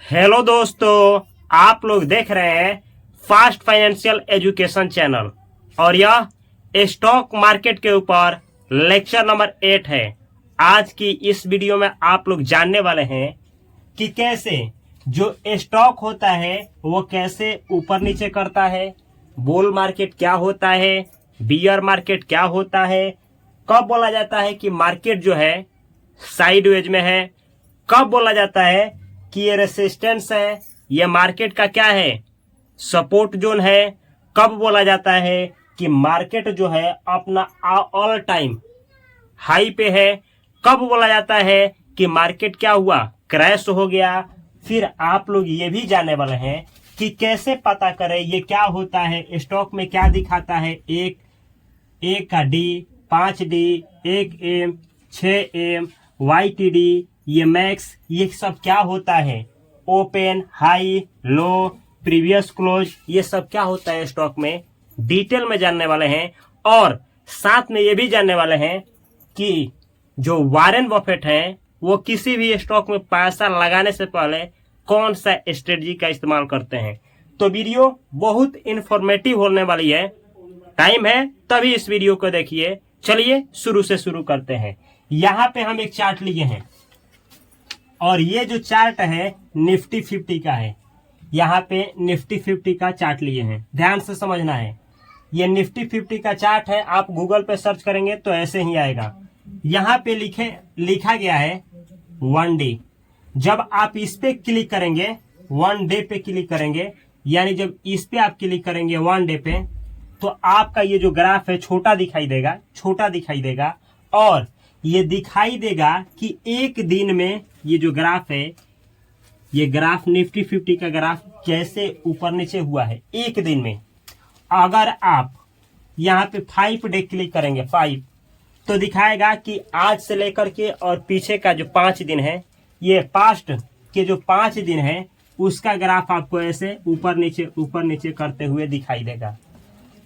Hello दोस्तों, आप लोग देख रहे हैं फास्ट फाइनेंशियल एजुकेशन चैनल और यह स्टॉक मार्केट के ऊपर लेक्चर नंबर 8 है। आज की इस वीडियो में आप लोग जानने वाले हैं कि कैसे जो स्टॉक होता है वो कैसे ऊपर नीचे करता है, बुल मार्केट क्या होता है, बियर मार्केट क्या होता है, कब बोला जाता है कि मार्केट जो है साइडवेज में है, कब बोला जाता है कि ये रेसिस्टेंस है, ये मार्केट का क्या है सपोर्ट जोन है, कब बोला जाता है कि मार्केट जो है अपना ऑल टाइम हाई पे है, कब बोला जाता है कि मार्केट क्या हुआ क्रैश हो गया। फिर आप लोग ये भी जानने वाले हैं कि कैसे पता करें ये क्या होता है, स्टॉक में क्या दिखाता है, एक का D, 5D, 1M, 6M, YTD, ये मैक्स, ये सब क्या होता है, ओपन, हाई, लो, प्रीवियस क्लोज, ये सब क्या होता है स्टॉक में डिटेल में जानने वाले हैं। और साथ में ये भी जानने वाले हैं कि जो वॉरेन बफेट हैं वो किसी भी स्टॉक में पैसा लगाने से पहले कौन सा स्ट्रेटजी का इस्तेमाल करते हैं। तो वीडियो बहुत इंफॉर्मेटिव होने वाली है, टाइम है तभी इस वीडियो को देखिए। चलिए शुरू से शुरू करते हैं। यहाँ पे हम एक चार्ट लिए हैं और ये जो चार्ट है निफ्टी 50 का है। यहाँ पे निफ्टी 50 का चार्ट लिए हैं, ध्यान से समझना है। ये निफ्टी 50 का चार्ट है, आप गूगल पे सर्च करेंगे तो ऐसे ही आएगा। यहाँ पे लिखा गया है 1 डे। जब आप इस पे क्लिक करेंगे, 1 डे पे क्लिक करेंगे, यानी जब इस पे आप क्लिक करेंगे 1 डे पे, तो आपका ये जो ग्राफ है छोटा दिखाई देगा और ये दिखाई देगा कि एक दिन में ये जो ग्राफ है, ये ग्राफ निफ्टी 50 का ग्राफ कैसे ऊपर नीचे हुआ है एक दिन में। अगर आप यहाँ पे 5 डे क्लिक करेंगे, 5, तो दिखाएगा कि आज से लेकर के और पीछे का जो 5 दिन है, ये पास्ट के जो 5 दिन है उसका ग्राफ आपको ऐसे ऊपर नीचे करते हुए दिखाई देगा।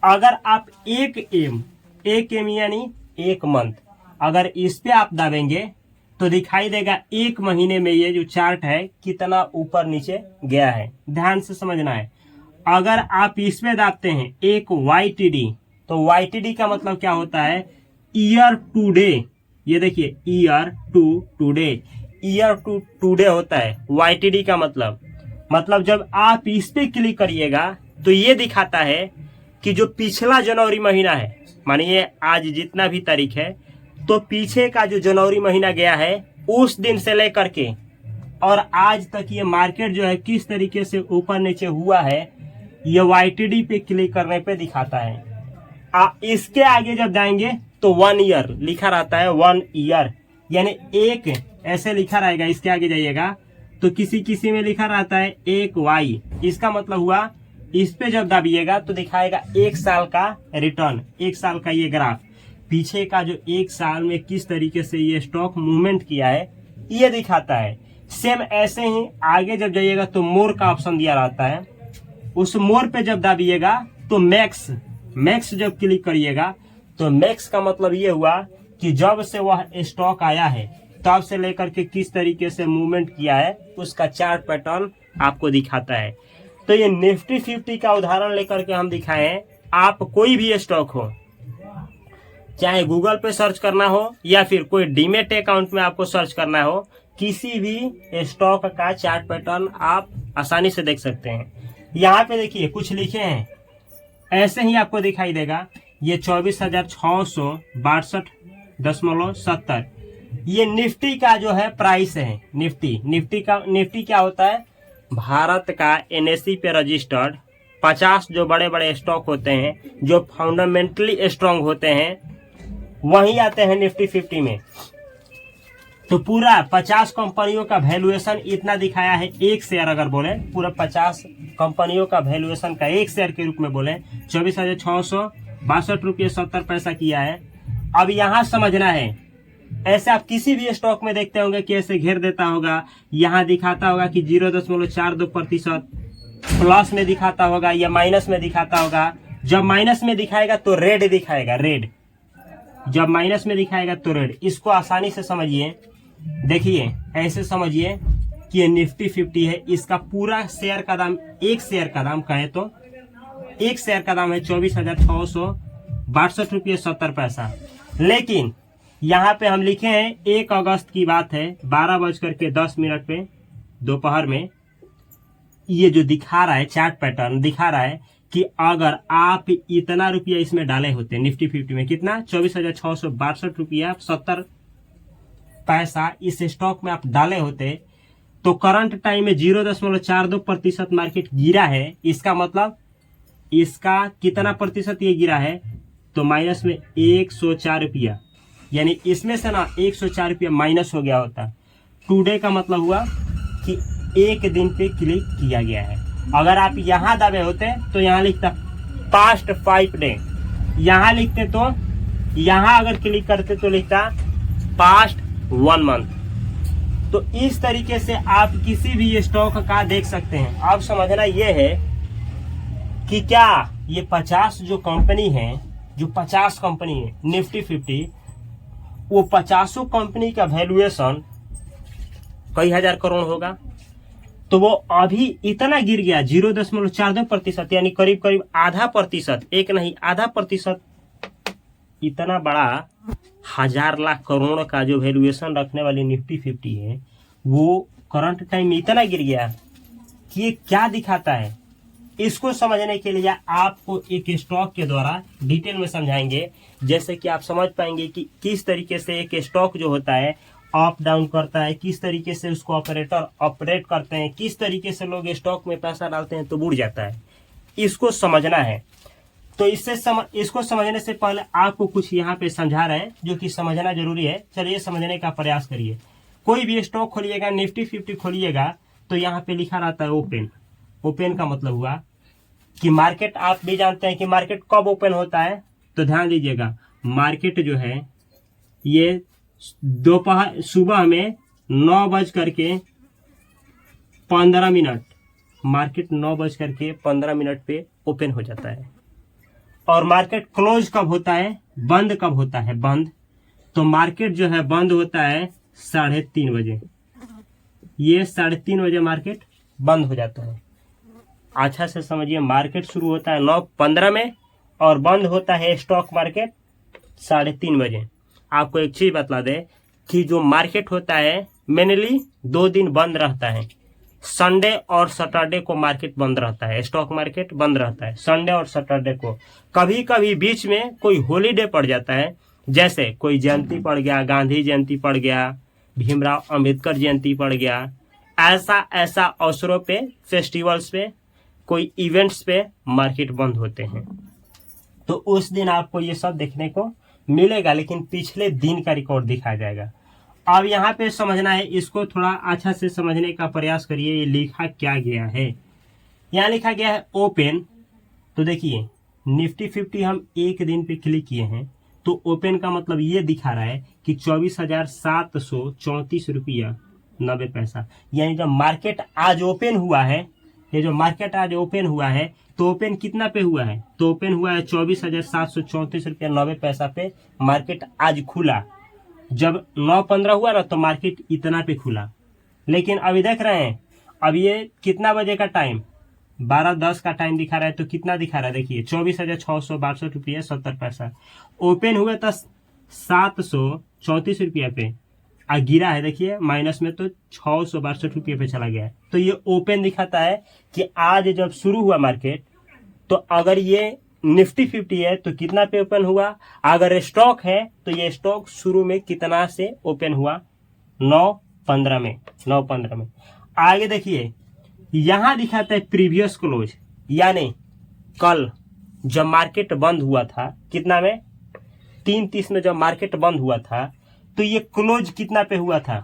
अगर आप 1M यानी 1 मंथ, अगर इस पे आप दबाएंगे तो दिखाई देगा एक महीने में ये जो चार्ट है कितना ऊपर नीचे गया है। ध्यान से समझना है। अगर आप इस पे दाबते हैं एक YTD, तो YTD का मतलब क्या होता है, ईयर टू डे। ये देखिए ईयर टू डे होता है YTD का मतलब जब आप इस पे क्लिक करिएगा तो ये दिखाता है कि जो पिछला जनवरी महीना है, मानिए आज जितना भी तारीख है, तो पीछे का जो जनवरी महीना गया है उस दिन से लेकर के और आज तक ये मार्केट जो है किस तरीके से ऊपर नीचे हुआ है, ये YTD पे क्लिक करने पे दिखाता है। इसके आगे जब जाएंगे तो 1 ईयर लिखा रहता है, 1 ईयर यानी एक ऐसे लिखा रहेगा। इसके आगे जाइएगा तो किसी में लिखा रहता है 1Y, इसका मतलब हुआ इस पे जब दबिएगा तो दिखाएगा 1 साल का रिटर्न, 1 साल का ये ग्राफ, पीछे का जो 1 साल में किस तरीके से ये स्टॉक मूवमेंट किया है ये दिखाता है। सेम ऐसे ही आगे जब जाइएगा तो मोर का ऑप्शन दिया रहता है, उस मोर पे जब दबिएगा तो मैक्स जब क्लिक करिएगा तो मैक्स का मतलब ये हुआ कि जब से वह स्टॉक आया है तब से लेकर के किस तरीके से मूवमेंट किया है उसका चार्ट पैटर्न आपको दिखाता है। तो ये निफ्टी 50 का उदाहरण लेकर के हम दिखाए हैं। आप कोई भी स्टॉक हो, चाहे गूगल पे सर्च करना हो या फिर कोई डीमेट अकाउंट में आपको सर्च करना हो, किसी भी स्टॉक का चार्ट पैटर्न आप आसानी से देख सकते हैं। यहाँ पे देखिए कुछ लिखे हैं, ऐसे ही आपको दिखाई देगा। ये 24,662.70 ये निफ्टी का जो है प्राइस है। निफ्टी क्या होता है, भारत का NSE पे रजिस्टर्ड 50 जो बड़े बड़े स्टॉक होते हैं जो फंडामेंटली स्ट्रांग होते हैं वही आते हैं निफ्टी 50 में। तो पूरा 50 कंपनियों का वैल्यूएशन इतना दिखाया है। एक शेयर अगर बोले, पूरा 50 कंपनियों का वैल्यूएशन का एक शेयर के रूप में बोले 24,662.70 किया है। अब यहाँ समझना है, ऐसे आप किसी भी स्टॉक में देखते होंगे कि ऐसे घेर देता होगा, यहाँ दिखाता होगा कि 0.42% प्लस में दिखाता होगा या माइनस में दिखाता होगा। जब माइनस में दिखाएगा तो रेड दिखाएगा, जब माइनस में दिखाएगा तो रेड। इसको आसानी से समझिए, देखिए ऐसे समझिए कि ये निफ्टी 50 है, इसका पूरा शेयर का दाम, एक शेयर का दाम कहें तो एक शेयर का दाम है 24,662 रुपये 70 पैसा। लेकिन यहाँ पे हम लिखे हैं 1 अगस्त की बात है, 12:10 पे दोपहर में, ये जो दिखा रहा है चार्ट पैटर्न दिखा रहा है कि अगर आप इतना रुपया इसमें डाले होते निफ्टी 50 में, कितना 24,662 रुपया 70 पैसा इस स्टॉक में आप डाले होते, तो करंट टाइम में 0.42% मार्केट गिरा है। इसका मतलब इसका कितना प्रतिशत ये गिरा है, तो माइनस में 104 रुपया, यानी इसमें से ना 104 रुपया माइनस हो गया होता। टुडे का मतलब हुआ कि एक दिन पे क्लिक किया गया है। अगर आप यहाँ दबे होते तो यहाँ लिखता पास्ट 5 डे, यहाँ लिखते तो यहाँ अगर क्लिक करते तो लिखता पास्ट 1 मंथ। तो इस तरीके से आप किसी भी स्टॉक का देख सकते हैं। अब समझना यह है कि क्या ये 50 जो कंपनी है, जो 50 कंपनी है निफ्टी 50, वो 50 कंपनी का वैल्यूएशन कई हजार करोड़ होगा, तो वो अभी इतना गिर गया 0.42%, यानी करीब करीब आधा प्रतिशत, एक नहीं आधा प्रतिशत, इतना बड़ा 1000 लाख करोड़ का जो वैल्यूएशन रखने वाली निफ्टी 50 है, वो करंट टाइम में इतना गिर गया कि ये क्या दिखाता है। इसको समझने के लिए आपको एक स्टॉक के द्वारा डिटेल में समझाएंगे, जैसे कि आप समझ पाएंगे कि किस तरीके से एक स्टॉक जो होता है अप डाउन करता है, किस तरीके से उसको ऑपरेटर ऑपरेट करते हैं, किस तरीके से लोग स्टॉक में पैसा डालते हैं तो बुड़ जाता है। इसको समझना है। तो इसको समझने से पहले आपको कुछ यहाँ पे समझा रहे हैं जो कि समझना जरूरी है। चलिए समझने का प्रयास करिए। कोई भी स्टॉक खोलिएगा, निफ्टी 50 खोलिएगा, तो यहाँ पे लिखा रहता है ओपन। ओपन का मतलब हुआ कि मार्केट, आप भी जानते हैं कि मार्केट कब ओपन होता है, तो ध्यान दीजिएगा, मार्केट जो है ये दोपहर सुबह में 9:15 मार्केट 9:15 पे ओपन हो जाता है। और मार्केट क्लोज कब होता है, बंद कब होता है, बंद, तो मार्केट जो है बंद होता है 3:30 बजे। ये 3:30 बजे मार्केट बंद हो जाता है। अच्छा से समझिए, मार्केट शुरू होता है 9:15 में और बंद होता है स्टॉक मार्केट 3:30 बजे। आपको एक चीज बता दे कि जो मार्केट होता है मेनली 2 दिन बंद रहता है, संडे और सैटरडे को मार्केट बंद रहता है, स्टॉक मार्केट बंद रहता है संडे और सैटरडे को। कभी कभी बीच में कोई हॉलीडे पड़ जाता है, जैसे कोई जयंती पड़ गया, गांधी जयंती पड़ गया, भीमराव अंबेडकर जयंती पड़ गया, ऐसा अवसरों पे, फेस्टिवल्स पे, कोई इवेंट्स पे मार्केट बंद होते हैं। तो उस दिन आपको ये सब देखने को मिलेगा, लेकिन पिछले दिन का रिकॉर्ड दिखाया जाएगा। अब यहाँ पे समझना है, इसको थोड़ा अच्छा से समझने का प्रयास करिए। ये लिखा क्या गया है, यहाँ लिखा गया है ओपन। तो देखिए निफ्टी 50 हम एक दिन पे क्लिक किए हैं, तो ओपन का मतलब ये दिखा रहा है कि 24,734 रुपया 90 पैसा। यानी जब मार्केट आज ओपन हुआ है, ये जो मार्केट आज ओपन हुआ है, तो ओपन कितना पे हुआ है, तो ओपन हुआ है 24,734 रुपया 90 पैसा पे मार्केट आज खुला। जब 9:15 हुआ ना, तो मार्केट इतना पे खुला। लेकिन अभी देख रहे हैं, अब ये कितना बजे का टाइम, 12:10 का टाइम दिखा रहा है, तो कितना दिखा रहा है, देखिए 24,662 रुपया 70 पैसा। ओपन हुए तो 734 रुपया पे, आ गिरा है देखिए माइनस में, तो 662 रुपये पे चला गया है। तो ये ओपन दिखाता है कि आज जब शुरू हुआ मार्केट, तो अगर ये निफ्टी 50 है तो कितना पे ओपन हुआ, अगर स्टॉक है तो ये स्टॉक शुरू में कितना से ओपन हुआ, 9:15 में। आगे देखिए यहां दिखाता है प्रीवियस क्लोज, यानी कल जब मार्केट बंद हुआ था, कितना में, 3:30 में जब मार्केट बंद हुआ था, तो ये क्लोज कितना पे हुआ था,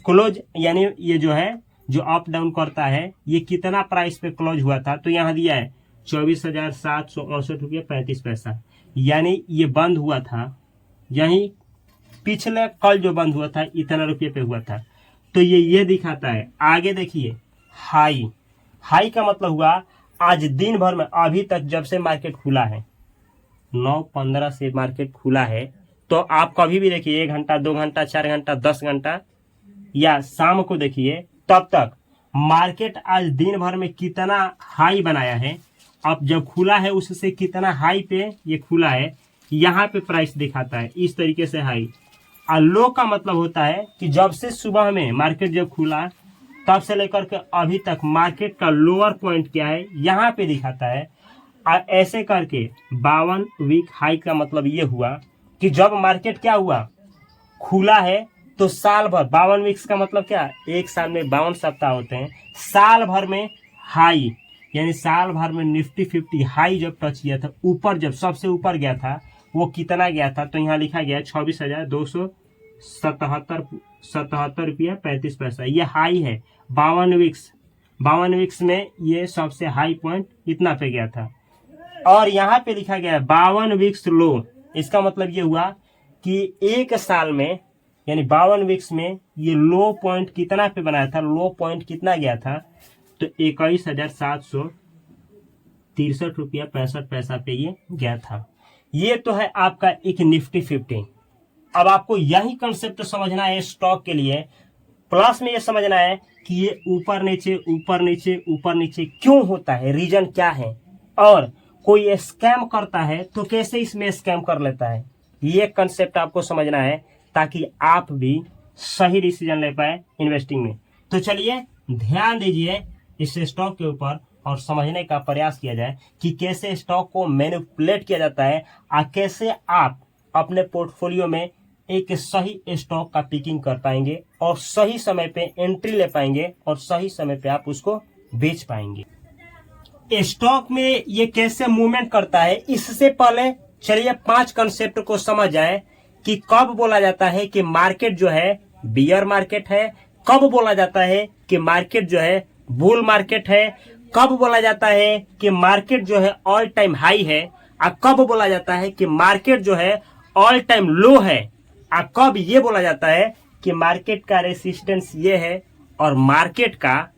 क्लोज यानी ये जो है जो अप डाउन करता है, ये कितना प्राइस पे क्लोज हुआ था, तो यहाँ दिया है 24,768 रुपया 35 पैसा। यानी ये बंद हुआ था, यही पिछले कल जो बंद हुआ था इतना रुपये पे हुआ था। तो ये दिखाता है। आगे देखिए हाई का मतलब हुआ आज दिन भर में, अभी तक जब से मार्केट खुला है, 9:15 से मार्केट खुला है, तो आप कभी भी देखिए 1 घंटा, 2 घंटा, 4 घंटा, 10 घंटा, या शाम को देखिए तब तक मार्केट आज दिन भर में कितना हाई बनाया है, अब जब खुला है उससे कितना हाई पे ये खुला है, यहाँ पे प्राइस दिखाता है इस तरीके से हाई। और लो का मतलब होता है कि जब से सुबह में मार्केट जब खुला तब से लेकर के अभी तक मार्केट का लोअर पॉइंट क्या है यहाँ पे दिखाता है। और ऐसे करके 52 वीक हाई का मतलब ये हुआ कि जब मार्केट क्या हुआ, खुला है, तो साल भर 52 वीक्स का मतलब क्या, एक साल में 52 सप्ताह होते हैं, साल भर में हाई, यानी साल भर में निफ्टी 50 हाई जब टच किया था, ऊपर जब सबसे ऊपर गया था, वो कितना गया था, तो यहाँ लिखा गया 26,277 रुपया 35 पैसा, ये हाई है 52 वीक्स। 52 वीक्स में ये सबसे हाई पॉइंट इतना पे गया था। और यहाँ पे लिखा गया है 52 वीक्स लो, इसका मतलब ये हुआ कि एक साल में यानी 52 वीक्स में ये लो पॉइंट कितना पे बनाया था, लो पॉइंट कितना गया था, तो 21,763 रुपया 65 पैसा पे ये गया था। ये तो है आपका एक निफ्टी 50। अब आपको यही कंसेप्ट समझना है स्टॉक के लिए, प्लस में ये समझना है कि ये ऊपर नीचे ऊपर नीचे ऊपर नीचे क्यों होता है, रीजन क्या है, और कोई स्कैम करता है तो कैसे इसमें स्कैम कर लेता है, ये कंसेप्ट आपको समझना है ताकि आप भी सही डिसीजन ले पाए इन्वेस्टिंग में। तो चलिए ध्यान दीजिए इस स्टॉक के ऊपर और समझने का प्रयास किया जाए कि कैसे स्टॉक को मैनिपुलेट किया जाता है और कैसे आप अपने पोर्टफोलियो में एक सही स्टॉक का पिकिंग कर पाएंगे और सही समय पे एंट्री ले पाएंगे और सही समय पे आप उसको बेच पाएंगे। स्टॉक में ये कैसे मूवमेंट करता है, इससे पहले चलिए 5 कंसेप्ट को समझ जाए कि कब बोला जाता है कि मार्केट जो है बियर मार्केट है, कब बोला जाता है कि मार्केट जो है बुल मार्केट है, कब बोला जाता है कि मार्केट जो है ऑल टाइम हाई है, और कब बोला जाता है कि मार्केट जो है ऑल टाइम लो है, और कब ये बोला जाता है कि मार्केट का रेसिस्टेंस ये है और मार्केट का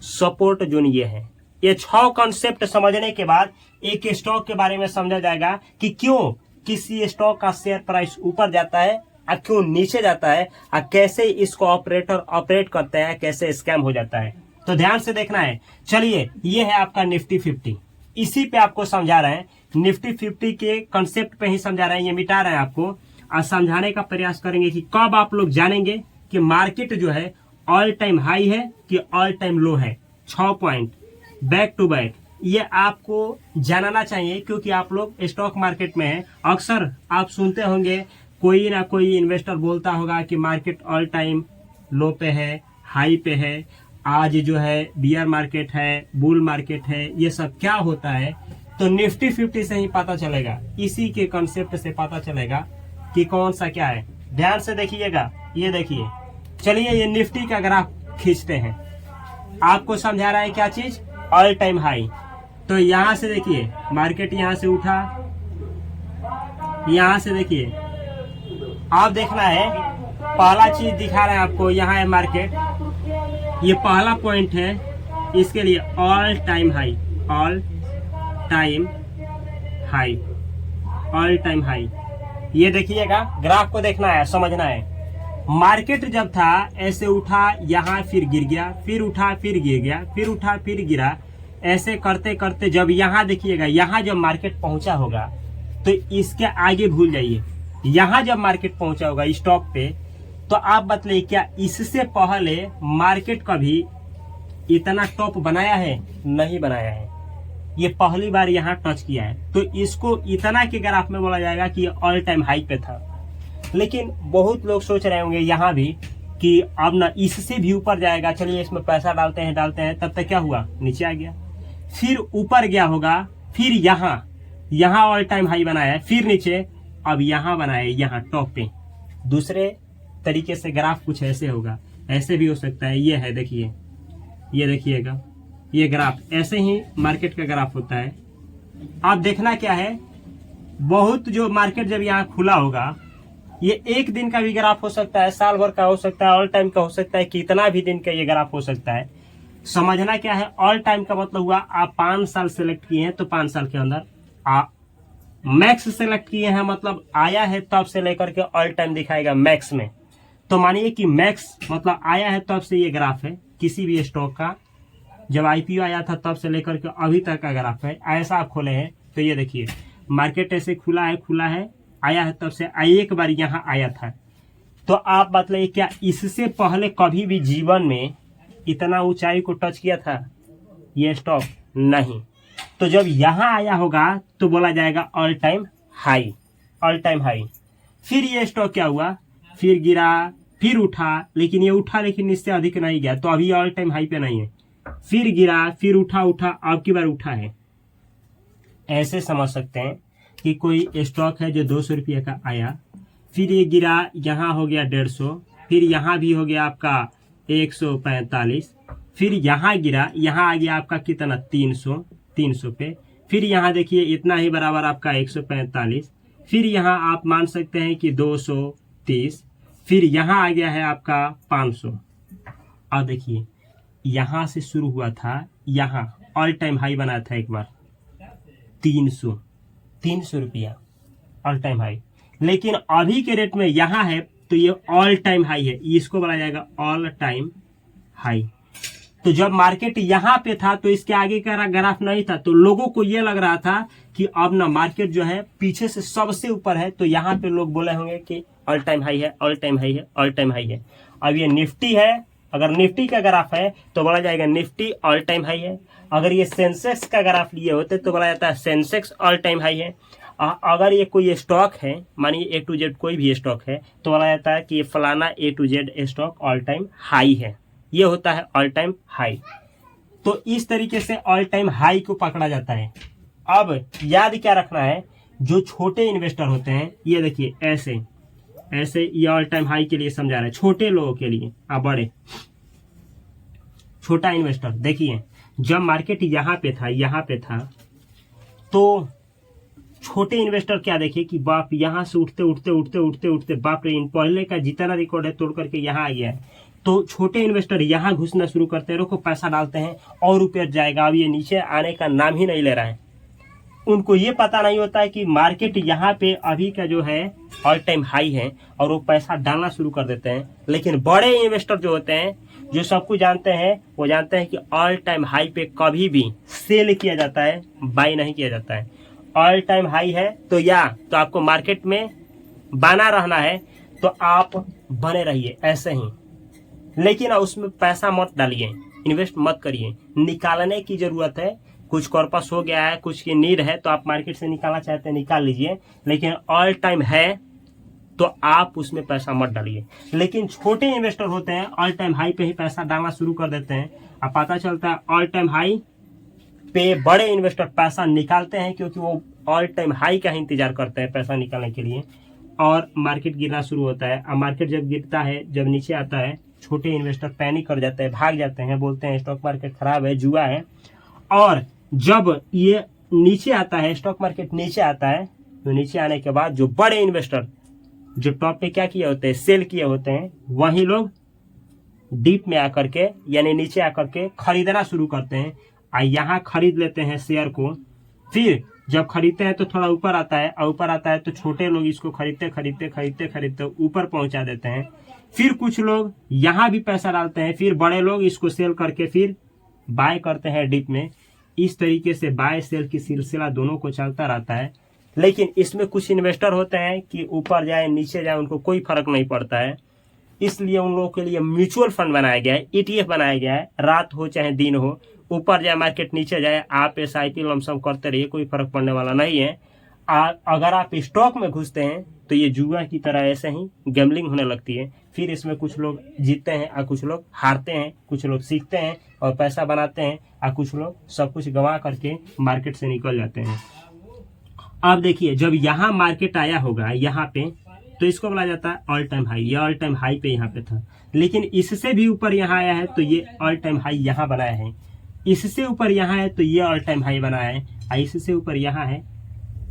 सपोर्ट जोन ये है। ये 6 कॉन्सेप्ट समझने के बाद एक स्टॉक के बारे में समझा जाएगा कि क्यों किसी स्टॉक का शेयर प्राइस ऊपर जाता है और क्यों नीचे जाता है, और कैसे इसको ऑपरेटर ऑपरेट करते हैं, कैसे स्कैम हो जाता है। तो ध्यान से देखना है। चलिए ये है आपका निफ्टी 50, इसी पे आपको समझा रहे हैं, निफ्टी 50 के कंसेप्ट पे ही समझा रहे हैं, ये मिटा रहे हैं आपको और समझाने का प्रयास करेंगे कि कब आप लोग जानेंगे कि मार्केट जो है ऑल टाइम हाई है कि ऑल टाइम लो है। 6 पॉइंट बैक टू बैक ये आपको जानना चाहिए, क्योंकि आप लोग स्टॉक मार्केट में हैं। अक्सर आप सुनते होंगे कोई ना कोई इन्वेस्टर बोलता होगा कि मार्केट ऑल टाइम लो पे है, हाई पे है, आज जो है बियर मार्केट है, बुल मार्केट है, ये सब क्या होता है। तो निफ्टी 50 से ही पता चलेगा, इसी के कंसेप्ट से पता चलेगा कि कौन सा क्या है। ध्यान से देखिएगा, ये देखिए, चलिए ये निफ्टी का ग्राफ खींचते हैं, आपको समझा रहा है क्या चीज, ऑल टाइम हाई। तो यहाँ से देखिए मार्केट यहाँ से उठा, यहाँ से देखिए, आप देखना है पहला चीज दिखा रहे हैं आपको, यहाँ है मार्केट, ये पहला पॉइंट है, इसके लिए all time high, all time high, all time high. ये देखिएगा, ग्राफ को देखना है, समझना है। मार्केट जब था ऐसे उठा, यहाँ फिर गिर गया, फिर उठा फिर गिर गया, फिर उठा फिर गिरा, ऐसे करते करते जब यहाँ देखिएगा, यहाँ जब मार्केट पहुंचा होगा तो इसके आगे भूल जाइए। यहाँ जब मार्केट पहुंचा होगा स्टॉक पे, तो आप बतलाइए क्या इससे पहले मार्केट कभी इतना टॉप बनाया है? नहीं बनाया है, ये पहली बार यहाँ टच किया है। तो इसको इतना के ग्राफ में बोला जाएगा कि ऑल टाइम हाई पे था। लेकिन बहुत लोग सोच रहे होंगे यहाँ भी कि अब ना इससे भी ऊपर जाएगा, चलिए इसमें पैसा डालते हैं। तब तक क्या हुआ, नीचे आ गया, फिर ऊपर गया होगा, फिर यहाँ ऑल टाइम हाई बनाया है, फिर नीचे, अब यहाँ बनाया है, यहाँ टॉप पे। दूसरे तरीके से ग्राफ कुछ ऐसे होगा, ऐसे भी हो सकता है। ये है, देखिए, ये देखिएगा, ये ग्राफ ऐसे ही मार्केट का ग्राफ होता है। आप देखना क्या है, बहुत जो मार्केट जब यहाँ खुला होगा, ये एक दिन का भी ग्राफ हो सकता है, साल भर का हो सकता है, ऑल टाइम का हो सकता है, कितना भी दिन का ये ग्राफ हो सकता है। समझना क्या है, ऑल टाइम का मतलब हुआ आप 5 साल सेलेक्ट किए हैं तो 5 साल के अंदर आप मैक्स सेलेक्ट किए हैं, मतलब आया है तब से लेकर के ऑल टाइम दिखाएगा मैक्स में। तो मानिए कि मैक्स मतलब आया है तब से ये ग्राफ है, किसी भी स्टॉक का जब आईपीओ आया था तब से लेकर के अभी तक का ग्राफ है। ऐसा आप खोले हैं तो ये देखिए मार्केट ऐसे खुला है आया है तब से एक बार यहाँ आया था। तो आप बताइए क्या इससे पहले कभी भी जीवन में इतना ऊंचाई को टच किया था ये स्टॉक? नहीं। तो जब यहाँ आया होगा तो बोला जाएगा all time high, all time high. फिर ये स्टॉक क्या हुआ, फिर गिरा, फिर उठा, लेकिन ये उठा लेकिन इससे अधिक नहीं गया, तो अभी ऑल टाइम हाई पे नहीं है। फिर गिरा, फिर उठा, अब की बार उठा है। ऐसे समझ सकते हैं कि कोई स्टॉक है जो 200 रुपये का आया, फिर ये गिरा, यहाँ हो गया 150, फिर यहाँ भी हो गया आपका 145, फिर यहाँ गिरा, यहाँ आ गया आपका कितना 300 पे, फिर यहाँ देखिए इतना ही बराबर आपका 145, फिर यहाँ आप मान सकते हैं कि 230, फिर यहाँ आ गया है आपका 500। और देखिए यहाँ से शुरू हुआ था, यहाँ ऑल टाइम हाई बना था एक बार 300 रुपया ऑल टाइम हाई, लेकिन अभी के रेट में यहाँ है तो ये ऑल टाइम हाई है, इसको बोला जाएगा ऑल टाइम हाई। तो जब मार्केट यहाँ पे था तो इसके आगे का ग्राफ नहीं था, तो लोगों को ये लग रहा था कि अब ना मार्केट जो है पीछे से सबसे ऊपर है, तो यहाँ पे लोग बोले होंगे कि ऑल टाइम हाई है, ऑल टाइम हाई है, ऑल टाइम हाई है। अब ये निफ्टी है, अगर निफ्टी का ग्राफ है तो बोला जाएगा निफ्टी ऑल टाइम हाई है। अगर ये सेंसेक्स का ग्राफ लिए होते तो बोला जाता है सेंसेक्स ऑल टाइम हाई है। अगर ये कोई स्टॉक है, मानिए A to Z कोई भी स्टॉक है, तो बोला जाता है कि ये फलाना A to Z stock all time high है, ये होता है ऑल टाइम हाई। तो इस तरीके से ऑल टाइम हाई को पकड़ा जाता है। अब याद क्या रखना है, जो छोटे इन्वेस्टर होते हैं, ये देखिए ऐसे ये ऑल टाइम हाई के लिए समझा रहा है, छोटे लोगों के लिए। अब बड़े छोटा इन्वेस्टर देखिए, जब मार्केट यहाँ पे था तो छोटे इन्वेस्टर क्या देखे कि बाप यहाँ से उठते बाप रे, इन पहले का जितना रिकॉर्ड है तोड़ करके यहाँ आ गया है। तो छोटे इन्वेस्टर यहाँ घुसना शुरू करते हैं, रोको पैसा डालते हैं और ऊपर जाएगा, अब ये नीचे आने का नाम ही नहीं ले रहा है। उनको ये पता नहीं होता है कि मार्केट यहाँ पे अभी का जो है ऑल टाइम हाई है, और वो पैसा डालना शुरू कर देते हैं। लेकिन बड़े इन्वेस्टर जो होते हैं, जो सब कुछ जानते हैं, वो जानते हैं कि ऑल टाइम हाई पे कभी भी सेल किया जाता है, बाय नहीं किया जाता है। ऑल टाइम हाई है तो तो आपको मार्केट में बना रहना है, तो आप बने रहिए ऐसे ही, लेकिन उसमें पैसा मत डालिए, इन्वेस्ट मत करिए। निकालने की जरूरत है, कुछ कॉर्पस हो गया है, कुछ की नीड है, तो आप मार्केट से निकालना चाहते हैं निकाल लीजिए, लेकिन ऑल टाइम है तो आप उसमें पैसा मत डालिए। लेकिन छोटे इन्वेस्टर होते हैं ऑल टाइम हाई पे ही पैसा डालना शुरू कर देते हैं। अब पता चलता है ऑल टाइम हाई पे बड़े इन्वेस्टर पैसा निकालते हैं, क्योंकि वो ऑल टाइम हाई का ही इंतजार करते हैं पैसा निकालने के लिए, और मार्केट गिरना शुरू होता है। अब मार्केट जब गिरता है, जब नीचे आता है, छोटे इन्वेस्टर पैनिक कर जाते हैं, भाग जाते हैं, बोलते हैं स्टॉक मार्केट खराब है, जुआ है। और जब ये नीचे आता है, स्टॉक मार्केट नीचे आता है, तो नीचे आने के बाद जो बड़े इन्वेस्टर जो टॉप पे क्या किए होते हैं, सेल किए होते हैं, वही लोग डीप में आकर के, यानी नीचे आकर के खरीदना शुरू करते हैं, यहाँ खरीद लेते हैं शेयर को। फिर जब खरीदते हैं तो थोड़ा ऊपर आता है, और ऊपर आता है तो छोटे लोग इसको खरीदते ऊपर पहुंचा देते हैं। फिर कुछ लोग यहाँ भी पैसा डालते हैं, फिर बड़े लोग इसको सेल करके फिर बाय करते हैं डीप में। इस तरीके से बाय सेल की सिलसिला दोनों को चलता रहता है। लेकिन इसमें कुछ इन्वेस्टर होते हैं कि ऊपर जाए नीचे जाए उनको कोई फर्क नहीं पड़ता है, इसलिए उन लोगों के लिए म्यूचुअल फंड बनाया गया है, ETF बनाया गया है। रात हो चाहे दिन हो, ऊपर जाए मार्केट नीचे जाए, आप SIP लमसम करते रहिए, कोई फर्क पड़ने वाला नहीं है। अगर आप स्टॉक में घुसते हैं तो ये जुआ की तरह ऐसे ही गैम्बलिंग होने लगती है। फिर इसमें कुछ लोग जीतते हैं और कुछ लोग हारते हैं, कुछ लोग सीखते हैं और पैसा बनाते हैं, और कुछ लोग सब कुछ गंवा करके मार्केट से निकल जाते हैं। अब देखिए, जब यहाँ मार्केट आया होगा यहाँ पे, तो इसको बोला जाता है ऑल टाइम हाई। ये ऑल टाइम हाई पे यहाँ पे था, लेकिन इससे भी ऊपर यहाँ आया है तो ये ऑल टाइम हाई यहाँ बनाया है। इससे ऊपर यहाँ है तो ये ऑल टाइम हाई बनाया है, और इससे ऊपर यहाँ है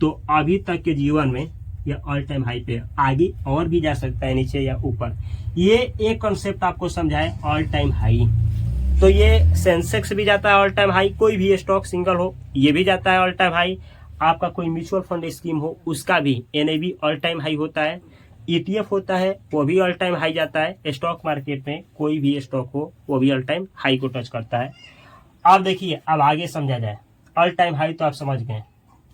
तो अभी तक के जीवन में ये ऑल टाइम हाई पे, आगे और भी जा सकता है, नीचे या ऊपर। ये एक कॉन्सेप्ट आपको समझाए, ऑल टाइम हाई। तो ये सेंसेक्स भी जाता है ऑल टाइम हाई, कोई भी स्टॉक सिंगल हो ये भी जाता है ऑल टाइम हाई। आपका कोई म्यूचुअल फंड स्कीम हो उसका भी NAV ऑल टाइम हाई होता है। ETF होता है वो भी ऑल टाइम हाई जाता है। स्टॉक मार्केट में कोई भी स्टॉक हो वो भी ऑल टाइम हाई को टच करता है। अब देखिए, अब आगे समझा जाए। ऑल टाइम हाई तो आप समझ गए,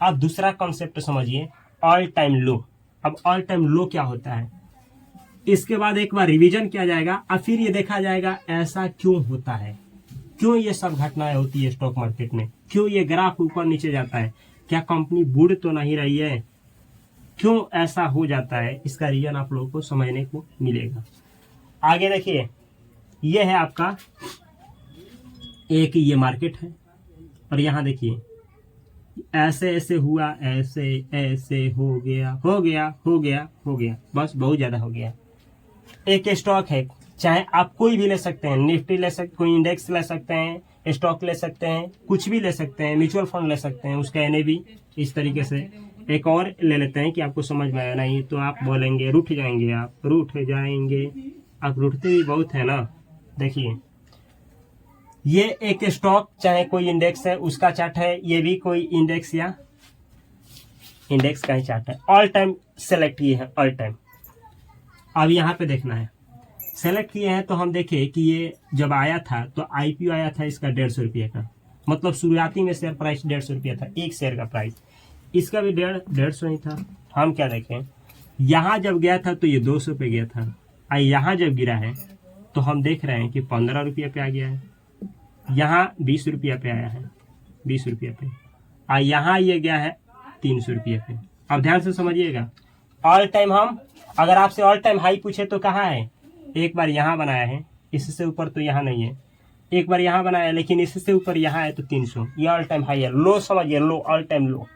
अब दूसरा कॉन्सेप्ट समझिए, ऑल टाइम लो। अब ऑल टाइम लो क्या होता है, इसके बाद एक बार रिवीजन किया जाएगा और फिर ये देखा जाएगा ऐसा क्यों होता है, क्यों ये सब घटनाएं होती है स्टॉक मार्केट में, क्यों ये ग्राफ ऊपर नीचे जाता है, क्या कंपनी बुड़ तो नहीं रही है, क्यों ऐसा हो जाता है, इसका रीजन आप लोगों को समझने को मिलेगा। आगे देखिए, ये है आपका एक ये मार्केट है और यहाँ देखिए ऐसे ऐसे हुआ, ऐसे ऐसे हो गया हो गया हो गया हो गया, बस बहुत ज्यादा हो गया। एक स्टॉक है, चाहे आप कोई भी ले सकते हैं, निफ्टी ले सकते, कोई इंडेक्स ले सकते हैं, स्टॉक ले सकते हैं, कुछ भी ले सकते हैं, म्यूचुअल फंड ले सकते हैं, उसका NAV इस तरीके से। एक और ले लेते हैं कि आपको समझ में आया नहीं तो आप बोलेंगे रूठ जाएंगे, आप रूठ जाएंगे, आप रूठते भी बहुत है ना। देखिए ये एक स्टॉक चाहे कोई इंडेक्स है उसका चार्ट है, ये भी कोई इंडेक्स या इंडेक्स का ही चार्ट है। ऑल टाइम सेलेक्ट किए हैं, ऑल टाइम। अब यहाँ पे देखना है, सेलेक्ट किए हैं तो हम देखे कि ये जब आया था तो IPO आया था इसका 150 रुपये का, मतलब शुरुआती में शेयर प्राइस 150 रुपया था, एक शेयर का प्राइस, इसका भी 150 ही था। हम क्या देखें, यहाँ जब गया था तो ये 200 पे गया था, और यहाँ जब गिरा है तो हम देख रहे हैं कि 15 रुपये पे आ गया है, यहाँ 20 रुपया पे आया है, 20 रुपया पे, और यहाँ ये गया है 300 रुपये पे। अब ध्यान से समझिएगा, ऑल टाइम हम अगर आपसे ऑल टाइम हाई पूछे तो कहाँ है, एक बार यहाँ बनाया है, इससे ऊपर तो यहाँ नहीं है, एक बार यहाँ बनाया है लेकिन इससे ऊपर यहाँ है तो 300, ये ऑल टाइम हाई है। लो समझिए, लो, ऑल टाइम लो।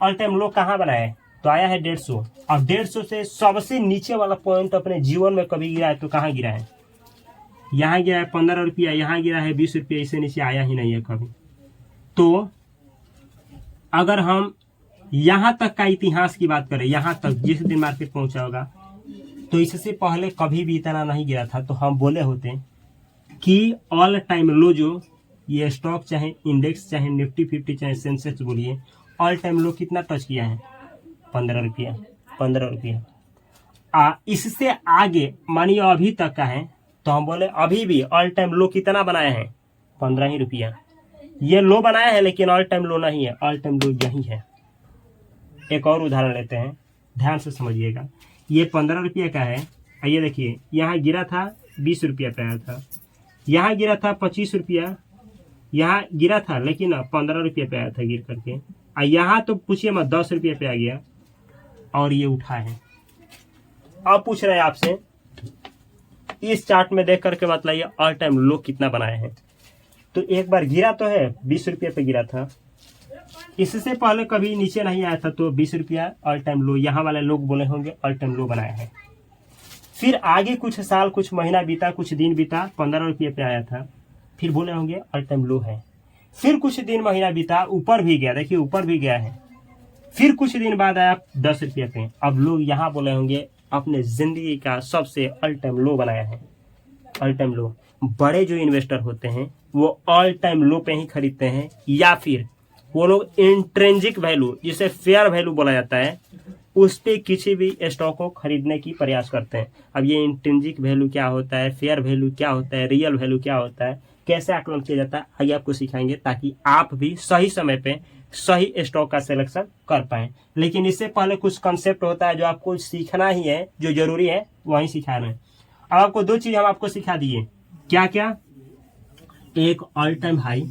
ऑल टाइम लो कहाँ बनाया है तो आया है 150। अब 150 से सबसे नीचे वाला पॉइंट अपने जीवन में कभी गिरा है तो कहाँ गिरा है, यहाँ गिरा है 15 रुपया, यहाँ गिरा है 20 रुपया, इससे नीचे आया ही नहीं है कभी। तो अगर हम यहाँ तक का इतिहास की बात करें, यहाँ तक जिस दिन मार्केट पहुंचा होगा, तो इससे पहले कभी भी इतना नहीं गिरा था, तो हम बोले होते कि ऑल टाइम लो जो ये स्टॉक चाहे इंडेक्स चाहे निफ्टी 50 चाहे सेंसेक्स बोलिए, ऑल टाइम लो कितना टच किया है, 15 रुपया, 15 रुपया। इससे आगे मानिए अभी तक का है तो हम बोले अभी भी ऑल टाइम लो कितना बनाया है, 15 ही रुपया। ये लो बनाया है लेकिन ऑल टाइम लो नहीं है, ऑल टाइम लो यही है। एक और उदाहरण लेते हैं, ध्यान से समझिएगा। ये 15 रुपये का है, ये देखिए यहाँ गिरा था 20 रुपया पे आया था, यहाँ गिरा था 25 रुपया, यहाँ गिरा था लेकिन 15 रुपये पे आया था गिर करके, और यहाँ तो पूछिए मत 10 रुपये पे आ गया और ये उठा है। अब पूछ रहे हैं आपसे, इस चार्ट में देख करके बतलाइए ऑल टाइम लो कितना बनाए हैं। तो एक बार गिरा तो है, 20 रुपये पे गिरा था, इससे पहले कभी नीचे नहीं आया था, तो 20 रुपया ऑल टाइम लो, यहाँ वाले लोग बोले होंगे ऑल टाइम लो बनाया है। फिर आगे कुछ साल कुछ महीना बीता, कुछ दिन बीता, 15 रुपये पे आया था, फिर बोले होंगे ऑल टाइम लो है। फिर कुछ दिन महीना बीता, ऊपर भी गया, देखिए ऊपर भी गया है, फिर कुछ दिन बाद आया 10 रुपये पे, अब लोग यहाँ बोले होंगे अपने जिंदगी का सबसे ऑल टाइम लो बनाया है। ऑल टाइम लो, बड़े जो इन्वेस्टर होते हैं वो ऑल टाइम लो पे ही खरीदते हैं, या फिर वो लोग इंट्रिंसिक वैल्यू जिसे फेयर वैल्यू बोला जाता है उस पे किसी भी स्टॉक को खरीदने की प्रयास करते हैं। अब ये इंट्रिंसिक वैल्यू क्या होता है, फेयर वैल्यू क्या होता है, रियल वैल्यू क्या होता है, कैसे आकलन किया जाता है, आगे आपको सिखाएंगे ताकि आप भी सही समय पे सही स्टॉक का सिलेक्शन कर पाए। लेकिन इससे पहले कुछ कंसेप्ट होता है जो आपको सीखना ही है, जो जरूरी है वही सिखा रहे हैं। अब आपको दो चीज हम आपको सिखा दिए, क्या क्या, एक ऑल टाइम हाई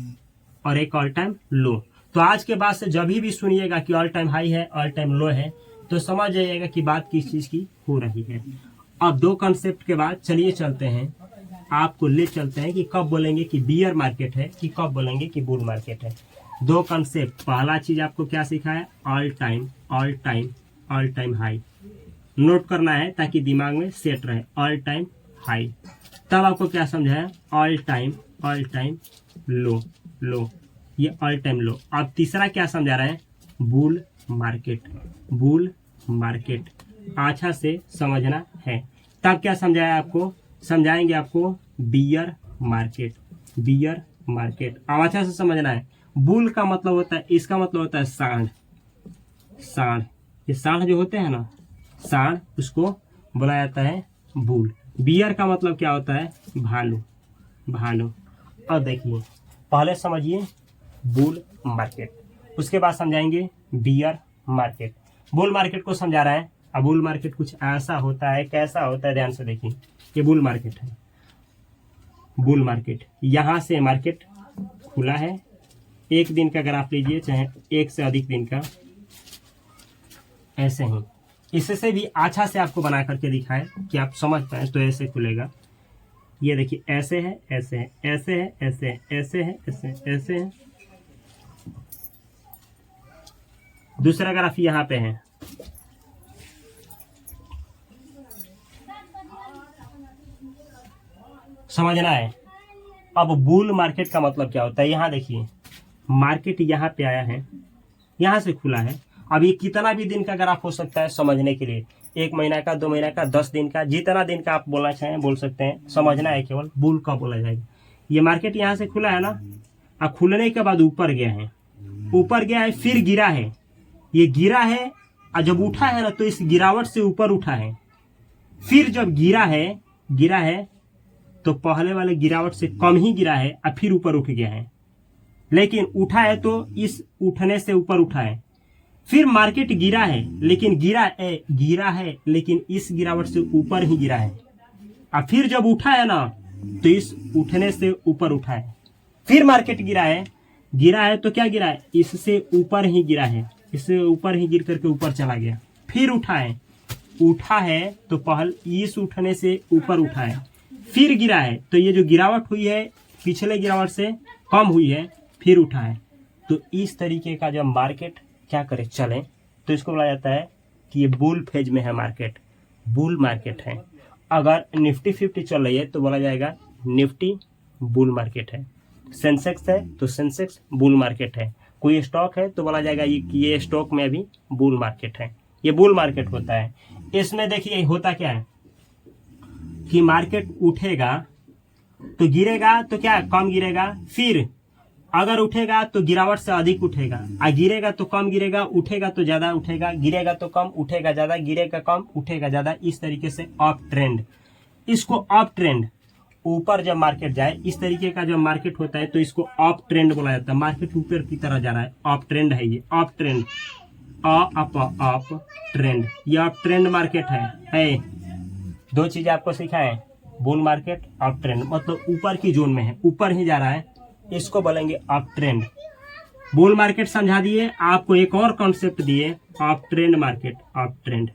और एक ऑल टाइम लो। तो आज के बाद से जब भी सुनिएगा कि ऑल टाइम हाई है ऑल टाइम लो है तो समझ जाइएगा कि बात किस चीज की हो रही है। अब दो कंसेप्ट के बाद चलिए चलते हैं, आपको ले चलते हैं कि कब बोलेंगे कि बियर मार्केट है कि कब बोलेंगे कि बुल मार्केट है। दो कंसेप्ट, पहला चीज आपको क्या सीखा है, all time all time all time high, note करना है ताकि दिमाग में सेट रहे, ऑल टाइम हाई। तब आपको क्या समझा है, ऑल टाइम लो, लो, ये ऑल टाइम लो। अब तीसरा क्या समझा रहे हैं, बुल मार्केट, बुल मार्केट अच्छा से समझना है। तब क्या समझाया आपको, समझाएंगे आपको बियर मार्केट, बियर मार्केट अब अच्छा से समझना है। बुल का मतलब होता है, इसका मतलब होता है सांड, सांड, ये सांड जो होते हैं ना सांड, उसको बोला जाता है बुल। बियर का मतलब क्या होता है? भालू, भालू। अब देखिए, पहले समझिए बुल मार्केट, उसके बाद समझाएंगे बियर मार्केट। बुल मार्केट को समझा रहा है। अब बुल मार्केट कुछ ऐसा होता है, कैसा होता है, ध्यान से देखिए। ये बुल मार्केट है, बुल मार्केट। यहां से मार्केट खुला है, एक दिन का अगर आप लीजिए, चाहे एक से अधिक दिन का, ऐसे ही। इससे भी अच्छा से आपको बना करके दिखाए कि आप समझ पाए, तो ऐसे खुलेगा। ये देखिए, ऐसे है, ऐसे है, ऐसे है, ऐसे है, ऐसे है, ऐसे, ऐसे है। दूसरा ग्राफ यहाँ पे है, समझना है। अब बुल मार्केट का मतलब क्या होता है? यहाँ देखिए, मार्केट यहाँ पे आया है, यहाँ से खुला है। अब ये कितना भी दिन का ग्राफ हो सकता है समझने के लिए, 1 महीना का, 2 महीना का, 10 दिन का, जितना दिन का आप बोलना चाहें बोल सकते हैं। समझना है केवल बुल का बोला जाएगा। ये मार्केट यहाँ से खुला है ना, अब खुलने के बाद ऊपर गया है, ऊपर गया है, फिर गिरा है। ये गिरा है, और जब उठा है ना, तो इस गिरावट से ऊपर उठा है। फिर जब गिरा है तो पहले वाले गिरावट से कम ही गिरा है, और फिर ऊपर उठ गया है। लेकिन उठा है तो इस उठने से ऊपर उठा है। फिर मार्केट गिरा है, लेकिन गिरा है लेकिन इस गिरावट से ऊपर ही गिरा है। और फिर जब उठा है ना, तो इस उठने से ऊपर उठा है। फिर मार्केट गिरा है तो क्या गिरा है? इससे ऊपर ही गिरा है, इससे ऊपर ही गिर करके ऊपर चला गया। फिर उठा है तो पहले इस उठने से ऊपर उठा है, फिर गिरा है, तो ये जो गिरावट हुई है पिछले गिरावट से कम हुई है, फिर उठा है। तो इस तरीके का जब मार्केट क्या करे, चले, तो इसको बोला जाता है कि ये बुल फेज में है मार्केट, बुल मार्केट है। अगर निफ्टी 50 चल रही है तो बोला जाएगा निफ्टी बुल मार्केट है। सेंसेक्स है तो सेंसेक्स बुल मार्केट है। कोई स्टॉक है तो बोला जाएगा ये स्टॉक में अभी बुल मार्केट है। ये बुल मार्केट होता है। इसमें देखिए होता क्या है कि मार्केट उठेगा तो गिरेगा तो क्या कम गिरेगा, फिर अगर उठेगा तो गिरावट से अधिक उठेगा, और गिरेगा तो कम गिरेगा, उठेगा तो ज्यादा उठेगा, गिरेगा तो कम, उठेगा ज्यादा, गिरेगा कम, उठेगा ज्यादा। इस तरीके से अप ट्रेंड, इसको अप ट्रेंड। ऊपर जब मार्केट जाए, इस तरीके का जब मार्केट होता है तो इसको अप ट्रेंड बोला जाता है। मार्केट ऊपर की तरह जा रहा है, अप ट्रेंड है ये, अप ट्रेंड, अप ट्रेंड, ये अप ट्रेंड मार्केट है। दो चीज आपको सिखाए, बुल मार्केट, अप ट्रेंड, मतलब ऊपर की जोन में है, ऊपर ही जा रहा है, इसको बोलेंगे अप ट्रेंड। बुल मार्केट समझा दिए, आपको एक और कॉन्सेप्ट दिए, up trend market, up trend.